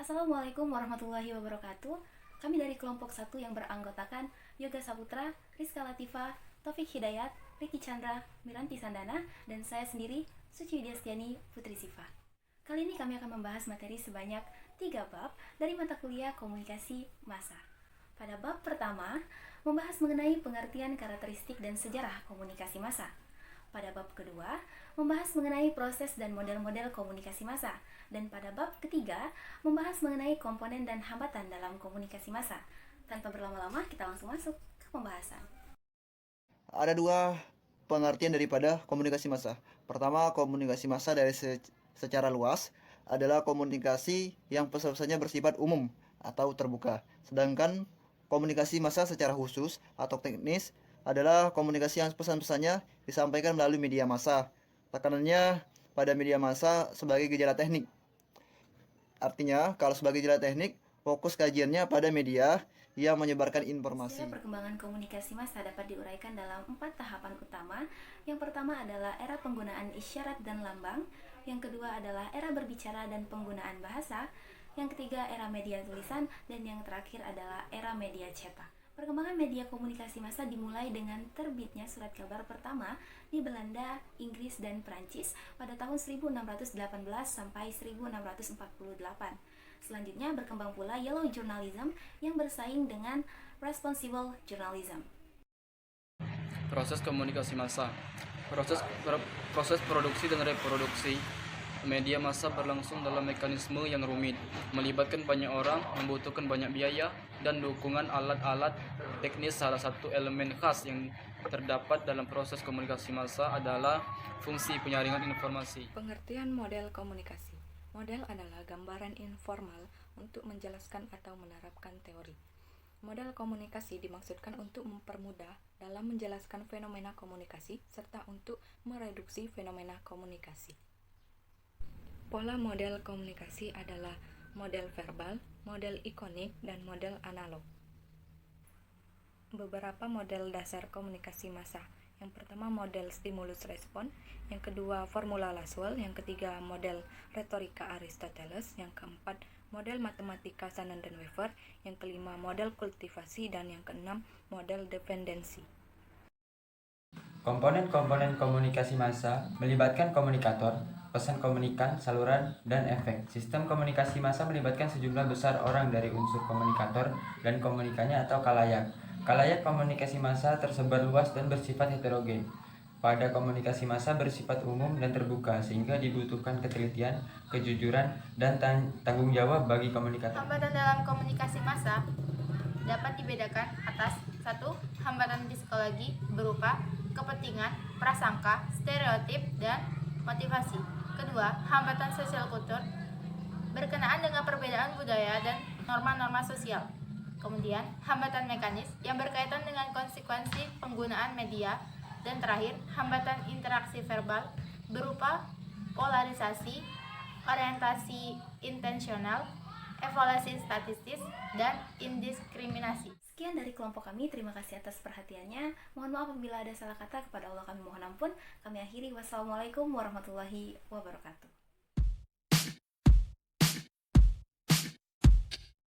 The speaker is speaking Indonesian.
Assalamualaikum warahmatullahi wabarakatuh. Kami dari kelompok 1 yang beranggotakan Yoga Saputra, Rizka Latifa, Taufik Hidayat, Ricky Chandra, Miranti Sandana, dan saya sendiri, Suci Widyastiani Putri Sifa. Kali ini kami akan membahas materi sebanyak 3 bab dari mata kuliah Komunikasi Massa. Pada bab pertama, membahas mengenai pengertian karakteristik dan sejarah komunikasi massa. Pada bab kedua, membahas mengenai proses dan model-model komunikasi massa. Dan pada bab ketiga, membahas mengenai komponen dan hambatan dalam komunikasi massa. Tanpa berlama-lama, kita langsung masuk ke pembahasan. Ada dua pengertian daripada komunikasi massa. Pertama, komunikasi massa dari secara luas adalah komunikasi yang pesan-pesannya bersifat umum atau terbuka. Sedangkan komunikasi massa secara khusus atau teknis adalah komunikasi yang pesan-pesannya disampaikan melalui media massa. Tekanannya pada media massa sebagai gejala teknik. Artinya, kalau sebagai gejala teknik, fokus kajiannya pada media yang menyebarkan informasi. Sejarah perkembangan komunikasi massa dapat diuraikan dalam 4 tahapan utama. Yang pertama adalah era penggunaan isyarat dan lambang. Yang kedua adalah era berbicara dan penggunaan bahasa. Yang ketiga era media tulisan, dan yang terakhir adalah era media cetak. Perkembangan media komunikasi massa dimulai dengan terbitnya surat kabar pertama di Belanda, Inggris, dan Prancis pada tahun 1618 sampai 1648. Selanjutnya berkembang pula Yellow Journalism yang bersaing dengan Responsible Journalism. Proses komunikasi massa. Proses produksi dan reproduksi media massa berlangsung dalam mekanisme yang rumit, melibatkan banyak orang, membutuhkan banyak biaya dan dukungan alat-alat teknis. Salah satu elemen khas yang terdapat dalam proses komunikasi massa adalah fungsi penyaringan informasi. Pengertian model komunikasi. Model adalah gambaran informal untuk menjelaskan atau menerapkan teori. Model komunikasi dimaksudkan untuk mempermudah dalam menjelaskan fenomena komunikasi serta untuk mereduksi fenomena komunikasi. Pola model komunikasi adalah model verbal, model ikonik, dan model analog. Beberapa model dasar komunikasi massa. Yang pertama model stimulus respon, yang kedua formula Laswell, yang ketiga model retorika Aristoteles, yang keempat model matematika Shannon dan Weaver, yang kelima model kultivasi, dan yang keenam model dependensi. Komponen-komponen komunikasi massa melibatkan komunikator, pesan komunikan, saluran, dan efek. Sistem komunikasi massa melibatkan sejumlah besar orang dari unsur komunikator dan komunikannya atau kalayak. Kalayak komunikasi massa tersebar luas dan bersifat heterogen. Pada komunikasi massa bersifat umum dan terbuka, sehingga dibutuhkan ketelitian, kejujuran, dan tanggung jawab bagi komunikator. Hambatan dalam komunikasi massa dapat dibedakan atas 1. Hambatan psikologi berupa kepentingan, prasangka, stereotip, dan motivasi. Kedua, hambatan sosial kultur berkenaan dengan perbedaan budaya dan norma-norma sosial. Kemudian, hambatan mekanis yang berkaitan dengan konsekuensi penggunaan media. Dan terakhir, hambatan interaksi verbal berupa polarisasi, orientasi intensional, evaluasi statistis, dan indiskriminasi. Sekian dari kelompok kami, terima kasih atas perhatiannya. Mohon maaf apabila ada salah kata, kepada Allah kami mohon ampun. Kami akhiri, wassalamualaikum warahmatullahi wabarakatuh.